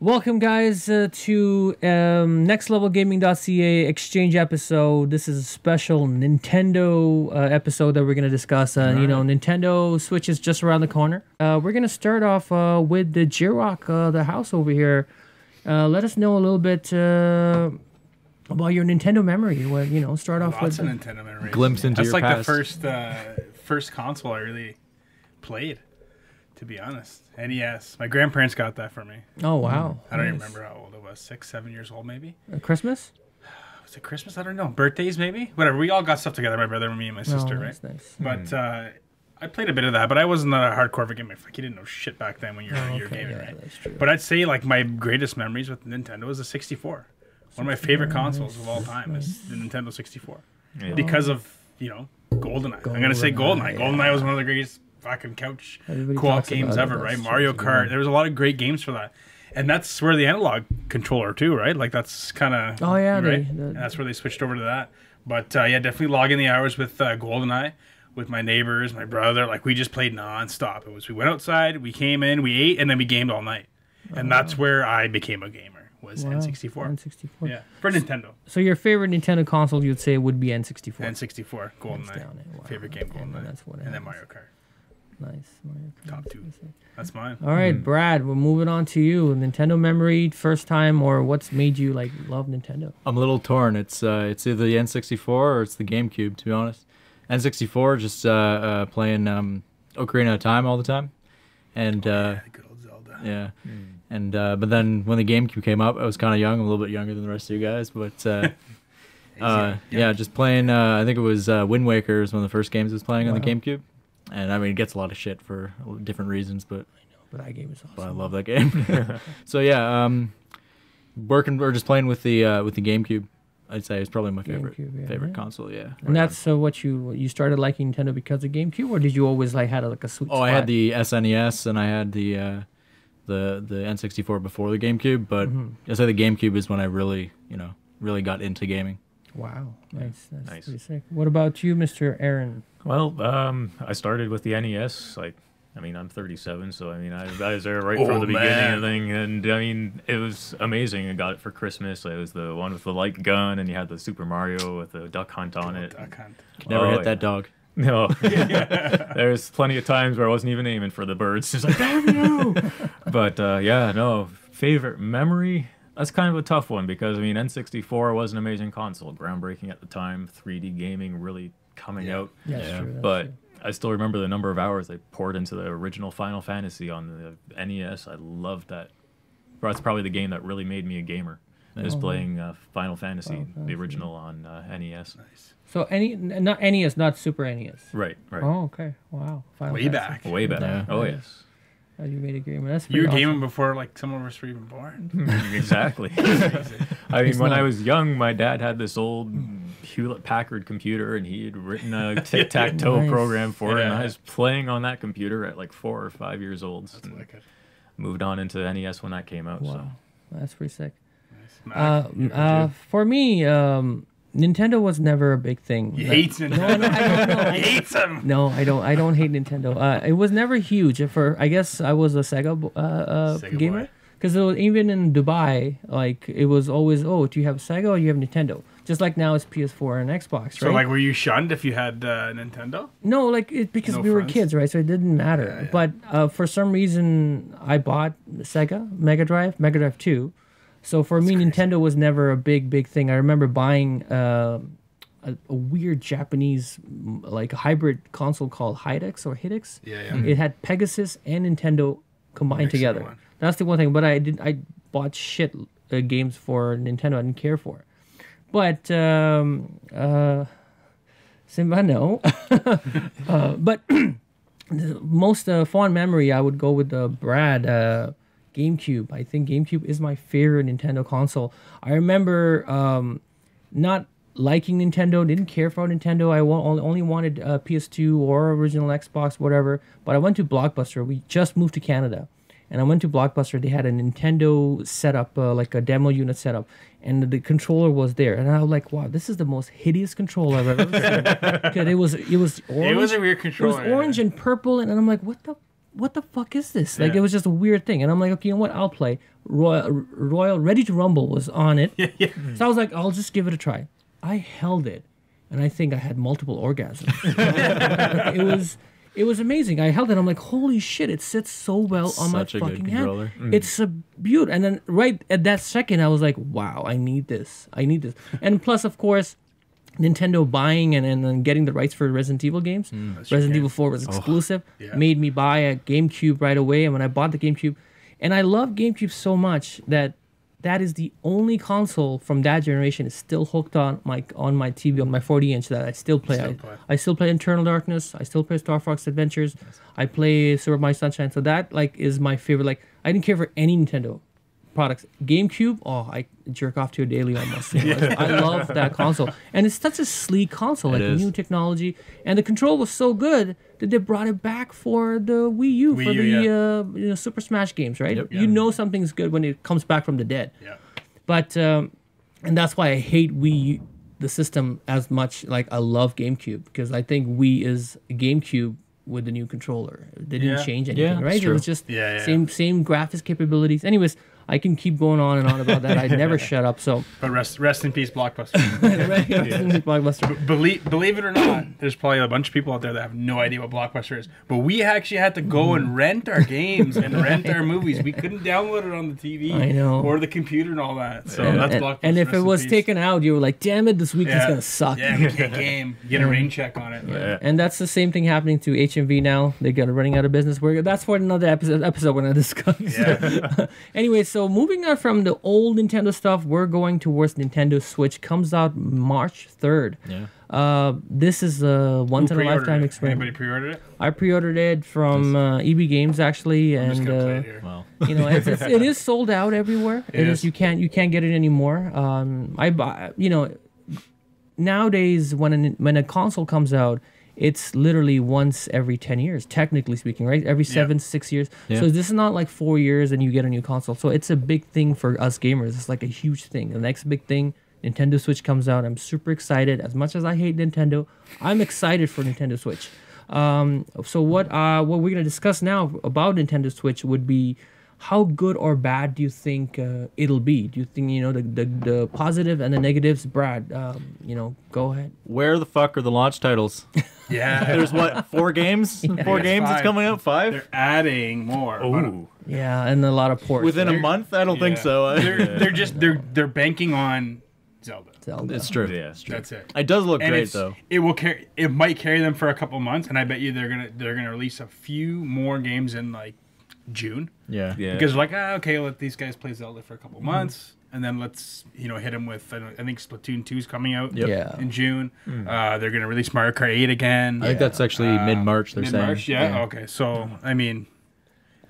Welcome, guys, to NXLgamingca exchange episode. This is a special Nintendo episode that we're going to discuss. You know, Nintendo Switch is just around the corner. We're going to start off with the J-Rock, the house over here. Let us know a little bit about your Nintendo memory. Well, you know, start off Lots with of Nintendo memories. Glimpse into your past. That's like the first console I really played, to be honest. NES. My grandparents got that for me. Oh, wow. I don't even remember how old it was. 6, 7 years old, maybe. Christmas? Was it Christmas? I don't know. Birthdays, maybe? Whatever. We all got stuff together. My brother, me, and my sister, right? Nice. But I played a bit of that, but I wasn't a hardcore gamer. Like, you didn't know shit back then when you're gaming, right? That's true. But I'd say like my greatest memories with Nintendo was the 64. One of my favorite consoles of all time is the Nintendo 64. Yeah. Because of, you know, GoldenEye. I'm going to say GoldenEye. Yeah. GoldenEye was one of the greatest fucking couch co-op games ever, right? Mario Kart. There was a lot of great games for that. And that's where the analog controller too, right? Like that's kind of right? And that's where they switched over to that. But yeah, definitely logging the hours with GoldenEye, with my neighbors, my brother. Like we just played nonstop. We went outside, we came in, we ate, and then we gamed all night. And that's where I became a gamer. Was N64. N64. Yeah, for Nintendo. So your favorite Nintendo console, you'd say, would be N64. N64, GoldenEye. Favorite game, GoldenEye. And then Mario Kart. Nice. Mario Kart. Top 2. That's mine. All right, Brad, we're moving on to you. Nintendo memory, first time, or what's made you like love Nintendo? I'm a little torn. It's either the N64 or it's the GameCube, to be honest. N64, just playing Ocarina of Time all the time. And the good old Zelda. Yeah. And but then when the GameCube came up, I was kind of young, a little bit younger than the rest of you guys. But yeah, just playing. I think it was Wind Waker was one of the first games I was playing on the GameCube. And I mean, it gets a lot of shit for different reasons, but I know. But that game is awesome. But I love that game. So yeah, working or just playing with the GameCube. I'd say it's probably my favorite console. Yeah. And that's what you started liking Nintendo because of GameCube, or did you always like had like a sweet spot? I had the SNES and I had the N64 before the GameCube, but I say the GameCube is when I really got into gaming. Wow, nice. That's pretty sick. What about you, Mr. Aaron? Well, I started with the NES. I'm 37, so I was there right from the beginning of the thing, and I mean, it was amazing. I got it for Christmas. It was the one with the light gun, and you had the Super Mario with the duck hunt on it. Duck hunt. Never hit that dog. No, there's plenty of times where I wasn't even aiming for the birds. Just like, damn you! But favorite memory. That's kind of a tough one because N64 was an amazing console, groundbreaking at the time. 3D gaming really coming out. Yeah, true, but true. I still remember the number of hours I poured into the original Final Fantasy on the NES. I loved that. That's probably the game that really made me a gamer. Is playing Final Fantasy, the original on NES. Nice. So not NES, not Super NES. Right. Oh, okay. Wow. Way back. Yeah. Oh, yes. You made a gamer. That's you were awesome. gaming before like some of us were even born. Exactly. When I was young, my dad had this old Hewlett-Packard computer, and he had written a tic-tac-toe program for it, and I was playing on that computer at like 4 or 5 years old. That's wicked. Moved on into NES when that came out. Wow, so. That's pretty sick. Nice. For me, Nintendo was never a big thing. He hates Nintendo. No, I don't. He hates him. No, I don't. I don't hate Nintendo. It was never huge. I guess I was a Sega gamer because even in Dubai, like it was always, do you have Sega or you have Nintendo? Just like now it's PS4 and Xbox, right? So like, were you shunned if you had Nintendo? No, like because we were kids, right? So it didn't matter. Yeah. But for some reason, I bought Sega Mega Drive 2. So for me, crazy. Nintendo was never a big thing. I remember buying a weird Japanese like hybrid console called Hidix. Yeah. It had Pegasus and Nintendo combined together. One. That's the one thing. But I bought shit games for Nintendo. I didn't care for. But Simba, no. But the most fond memory, I would go with Brad. GameCube. I think GameCube is my favorite Nintendo console. I remember not liking Nintendo, didn't care for Nintendo. I only wanted PS2 or original Xbox, whatever. But I went to Blockbuster. We just moved to Canada. And I went to Blockbuster. They had a Nintendo setup, like a demo unit setup. And the controller was there. And I was like, wow, this is the most hideous controller I've ever seen. Because it was orange. It was a weird controller. It was orange and purple. And I'm like, what the what the fuck is this? Like, it was just a weird thing. And I'm like, okay, you know what? I'll play. Royal Ready to Rumble was on it. So I was like, I'll just give it a try. I held it, and I think I had multiple orgasms. It was amazing. I held it. I'm like, holy shit! It sits so well on my fucking hand. It's a beaut. And then right at that second, I was like, wow, I need this. And plus, of course, Nintendo buying and then getting the rights for Resident Evil games. Resident Evil 4 was exclusive. Made me buy a GameCube right away. And when I bought the GameCube, and I love GameCube so much that is the only console from that generation is still hooked on my TV, on my 40-inch that I still play. I still play Eternal Darkness. I still play Star Fox Adventures. I play Super Mario Sunshine. So that like is my favorite. Like I didn't care for any Nintendo products. GameCube, I jerk off to it daily almost. I love that console. And it's such a sleek console, like new technology. And the control was so good that they brought it back for the Wii U, the Super Smash games, right? You know something's good when it comes back from the dead. But, and that's why I hate Wii, the system, as much. Like, I love GameCube, because I think Wii is GameCube with the new controller. They didn't change anything, right? It was just same graphics capabilities. Anyways, I can keep going on and on about that. I'd never shut up. So, but rest in peace, Blockbuster. Blockbuster. Believe it or not, there's probably a bunch of people out there that have no idea what Blockbuster is. But we actually had to go and rent our games and rent our movies. We couldn't download it on the TV or the computer and all that. So that's Blockbuster. And if it was taken out, you were like, "Damn it, this week is gonna suck." Yeah, we can't game. Get a rain check on it. And that's the same thing happening to HMV now. They're running out of business. That's for another episode we're gonna discuss. Anyway, so moving on from the old Nintendo stuff, we're going towards Nintendo Switch. Comes out March 3rd. This is a once-in-a-lifetime experience. Anybody pre-ordered it? I pre-ordered it from EB Games, actually. And, you know, it is sold out everywhere. It is. You can't get it anymore. Nowadays, when a console comes out, it's literally once every 10 years, technically speaking, right? Every 6 years. So this is not like 4 years and you get a new console. So it's a big thing for us gamers. It's like a huge thing. The next big thing, Nintendo Switch comes out. I'm super excited. As much as I hate Nintendo, I'm excited for Nintendo Switch. So what we're going to discuss now about Nintendo Switch would be how good or bad do you think it'll be? Do you think, the positive and the negatives? Brad, go ahead. Where the fuck are the launch titles? There's 4 games? 4 games that's coming out? 5? They're adding more. Ooh. Yeah, and a lot of ports. Within a month? I don't think so. They're banking on Zelda. It's true. Yeah, it's true. That's it. It does look great though. It might carry them for a couple months, and I bet you they're gonna release a few more games in like June. Yeah. Because like, okay, let these guys play Zelda for a couple months, and then let's hit them with. I think Splatoon 2 is coming out. In June. They're gonna release Mario Kart 8 again. I think that's actually mid-March. They're mid-March, saying. yeah. Okay, so I mean,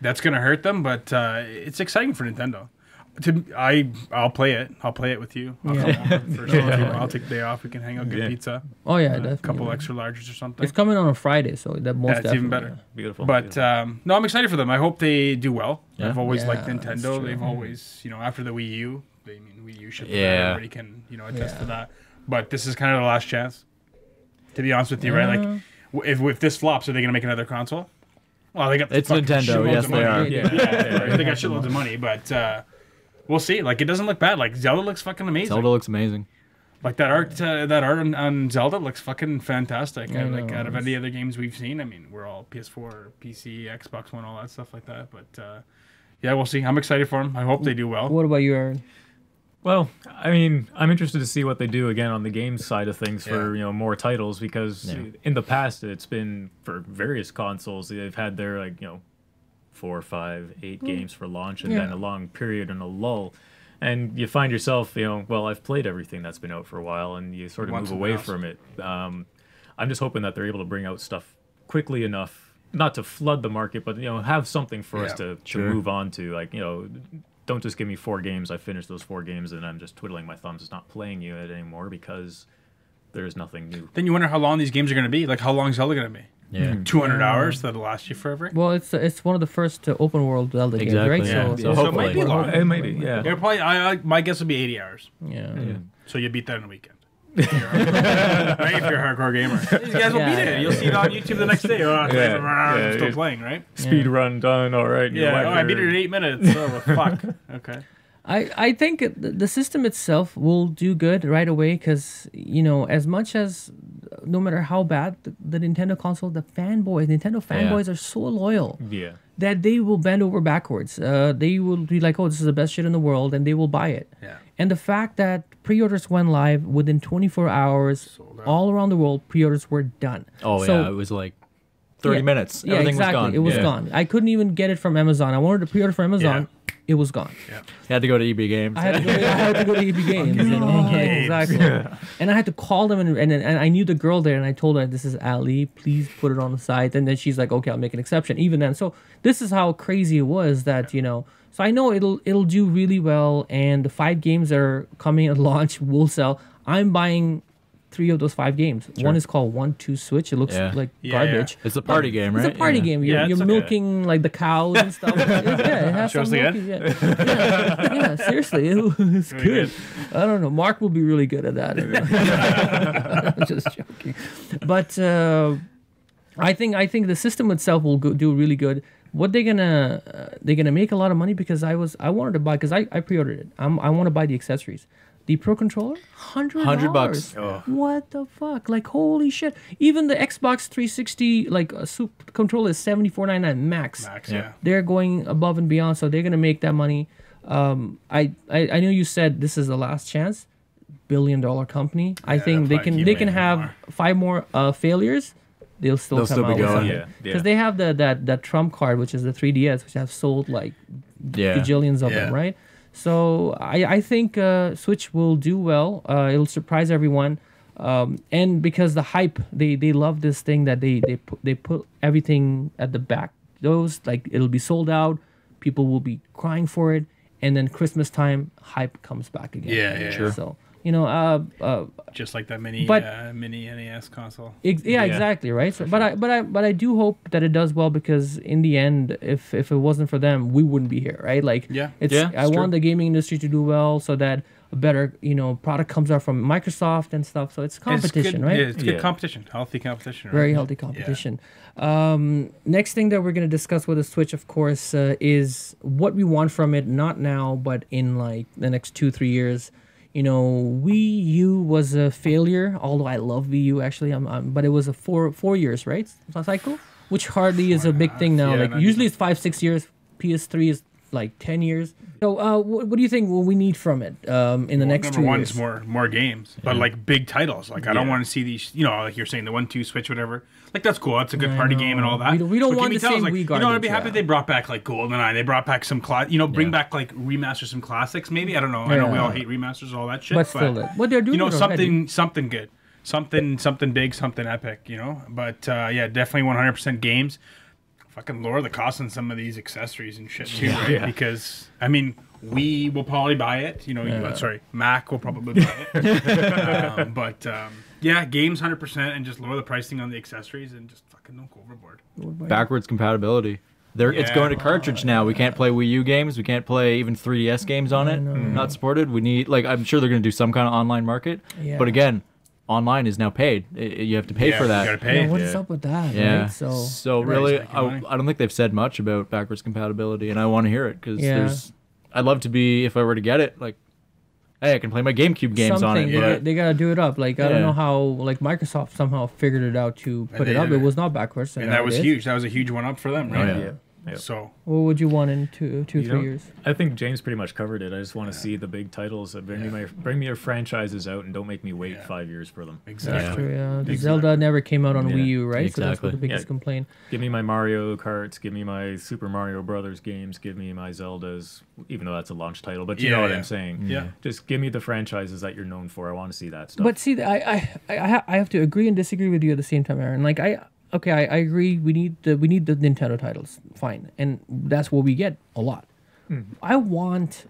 that's gonna hurt them, but it's exciting for Nintendo. I'll play it. I'll play it with you. I'll take the day off. We can hang out, get pizza. Oh yeah, definitely. A couple extra larges or something. It's coming on a Friday, so that's even better. Beautiful. But no, I'm excited for them. I hope they do well. I've always liked Nintendo. They've always, after the Wii U, Wii U should everybody can attest to that. But this is kind of the last chance. To be honest with you, right? Like, if this flops, are they gonna make another console? Well, they got it's Nintendo. Yes, they are. They got shitloads of money, but. We'll see. Like, it doesn't look bad. Like, Zelda looks fucking amazing. Zelda looks amazing. Like, that art on Zelda looks fucking fantastic. Like, out of any other games we've seen, I mean, we're all PS4, PC, Xbox One, all that stuff like that. But, we'll see. I'm excited for them. I hope they do well. What about you, Aaron? Well, I mean, I'm interested to see what they do again on the games side of things for, more titles, because in the past, it's been, for various consoles, they've had their, 4, 5, 8 games for launch, and then a long period and a lull. And you find yourself, I've played everything that's been out for a while, and you sort of move away from it. I'm just hoping that they're able to bring out stuff quickly enough, not to flood the market, but, have something for us to move on to. Like, don't just give me 4 games. I finished those 4 games, and I'm just twiddling my thumbs. It's not playing you it anymore because there's nothing new. Then you wonder how long these games are going to be. Like, how long is Zelda going to be? 200 hours that'll last you forever. Well, it's one of the first open world Zelda games, right? Yeah. So it might be long. It might be, yeah. It'll probably, my guess would be 80 hours. Yeah. So you beat that in a weekend. right? If you're a hardcore gamer, these guys will beat it. You'll see it on YouTube the next day. I'm still playing, right? Speed run done. All right. Yeah. I beat it in 8 minutes. Oh, fuck. Okay. I think the system itself will do good right away because, as much as no matter how bad the Nintendo console, Nintendo fanboys are so loyal that they will bend over backwards. They will be like, oh, this is the best shit in the world, and they will buy it. Yeah. And the fact that pre-orders went live within 24 hours all around the world, pre-orders were done. Oh, so, it was like 30 minutes. Everything was gone. It was gone. I couldn't even get it from Amazon. I wanted to pre-order from Amazon. It was gone. Yeah. You had to go to EB Games. I had to go to EB Games. Exactly. Yeah. And I had to call them, and I knew the girl there, and I told her, this is Ali, please put it on the site. And then she's like, okay, I'll make an exception. Even then. So this is how crazy it was that, so I know it'll do really well, and the 5 games that are coming at launch will sell. I'm buying 3 of those 5 games. Sure. One is called 1-2 Switch. It looks like garbage. It's a party game, right? It's a party game. You're milking like the cows and stuff. It has some milking. Yeah, seriously, it's good. I don't know. Mark will be really good at that. I'm just joking. But I think the system itself will do really good. What they're gonna make a lot of money because I wanted to buy because I pre-ordered it. I want to buy the accessories. The Pro Controller, $100. Oh. What the fuck? Like, holy shit. Even the Xbox 360, Super controller is $74.99 max. Yeah. They're going above and beyond, so they're going to make that money. I know you said this is the last chance. $billion company. I think they can have 5 more failures. They'll still come out be going. with something. Because they have that trump card, which is the 3DS, which have sold gajillions of them, right? So I think Switch will do well. It'll surprise everyone, and because the hype, they love this thing that they put everything at the back. It'll be sold out. People will be crying for it, and then Christmas time, hype comes back again. Yeah, sure. So just like that mini NES console. Exactly, right. So, but I do hope that it does well because in the end, if it wasn't for them, we wouldn't be here, right? I want the gaming industry to do well so that a better product comes out from Microsoft and stuff. So it's competition, right? Yeah, it's good competition, healthy competition. Right? Very healthy competition. Yeah. Next thing that we're going to discuss with the Switch, of course, is what we want from it. Not now, but in the next 2-3 years. Wii U was a failure, although I love Wii U actually. But it was a 4 years, right? Cycle, which hardly is a big thing now. Usually it's 5-6 years. PS3 is 10 years. So what do you think we need from it in the next 2 years? Number one is more games, but big titles. I don't want to see these. Like you're saying, the 1-2 Switch, whatever. That's cool. That's a good party game and all that. We don't want the same Wii garbage. I'd be happy if they brought back GoldenEye. They brought back some bring back remaster some classics. Maybe I don't know. I know we all hate remasters and all that shit. But still, what they're doing, something good, something big, something epic. But definitely 100% games. Fucking lower the cost on some of these accessories and shit too, right? Yeah. Because we will probably buy it. Mac will probably buy it. Games 100% and just lower the pricing on the accessories and just fucking don't go overboard. Backwards compatibility. It's going to cartridge now. We can't play Wii U games. We can't play even 3DS games on it. Not supported. We need I'm sure they're going to do some kind of online market. Yeah. But again, online is now paid. You have to pay for that. You gotta pay. What is up with that? Yeah. Right? So really, I don't think they've said much about backwards compatibility, and I want to hear it because I'd love to be, if I were to get it, hey, I can play my GameCube games on it. But they gotta do it up. I don't know how. Microsoft somehow figured it out to put it up. It was not backwards. And that was huge. That was a huge one up for them, right? Oh, yeah. Yep. So, what would you want in 3 years? I think James pretty much covered it. I just want to see the big titles. Bring me your franchises out, and don't make me wait 5 years for them. Exactly. That's true, yeah. Zelda never came out on Wii U, right? Exactly. So that's what the biggest complaint. Give me my Mario Karts. Give me my Super Mario Brothers games. Give me my Zeldas, even though that's a launch title. But you know what I'm saying. Yeah. Just give me the franchises that you're known for. I want to see that stuff. But see, I have to agree and disagree with you at the same time, Aaron. I agree. We need the Nintendo titles, fine, and that's what we get a lot. I want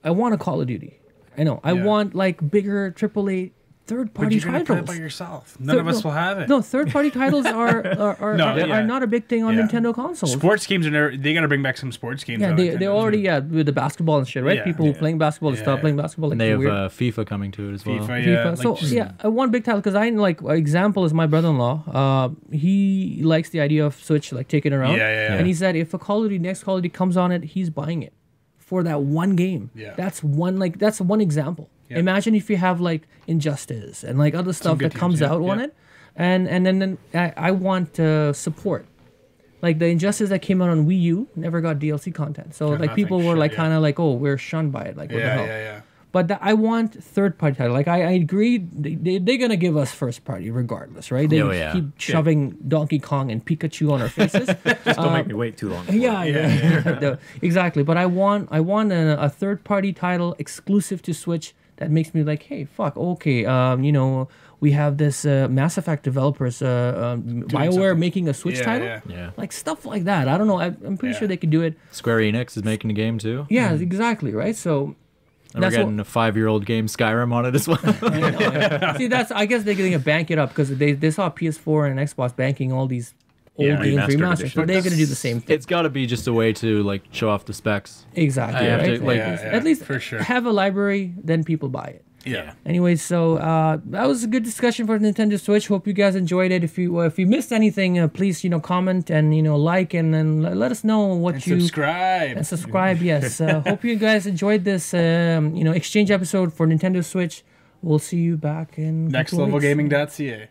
a Call of Duty. I know. I want bigger AAA third-party titles. Play it by yourself. None of us will have it. No, third-party titles are not a big thing on Nintendo consoles. Sports games they gotta bring back some sports games. Yeah, they already with the basketball and shit, right? Yeah, People playing basketball to stop playing basketball. Like, and they have FIFA coming to it as well. FIFA. So one big title, because I like example is my brother-in-law. He likes the idea of Switch, like taking it around. And he said if a next Call of Duty comes on it, he's buying it for that one game. Yeah. That's one example. Yeah. Imagine if you have like Injustice and like other stuff that comes out on it, and then I want support. Like the Injustice that came out on Wii U never got DLC content, so like people were like kind of like, oh, we're shunned by it. Like what the hell? But I want third party title. Like I agree, they're gonna give us first party regardless, right? They keep shoving Donkey Kong and Pikachu on our faces. Just don't make me wait too long. Exactly. But I want a third party title exclusive to Switch that makes me like, hey, fuck, okay, we have this Mass Effect developers, BioWare making a Switch title, like stuff like that. I don't know. I'm pretty sure they could do it. Square Enix is making a game too. Yeah, exactly, right. So. And we're getting a 5-year-old game, Skyrim, on it as well. See, I guess they're going to bank it up because they saw PS4 and Xbox banking all these old games remastered. So they're going to do the same thing. It's got to be just a way to like show off the specs. Exactly. At least for sure. Have a library, then people buy it. Yeah. Anyway, so that was a good discussion for Nintendo Switch. Hope you guys enjoyed it. If you missed anything, please comment and like and then let us know what you subscribe. And subscribe. Yes. Hope you guys enjoyed this exchange episode for Nintendo Switch. We'll see you back in NXLgamingca.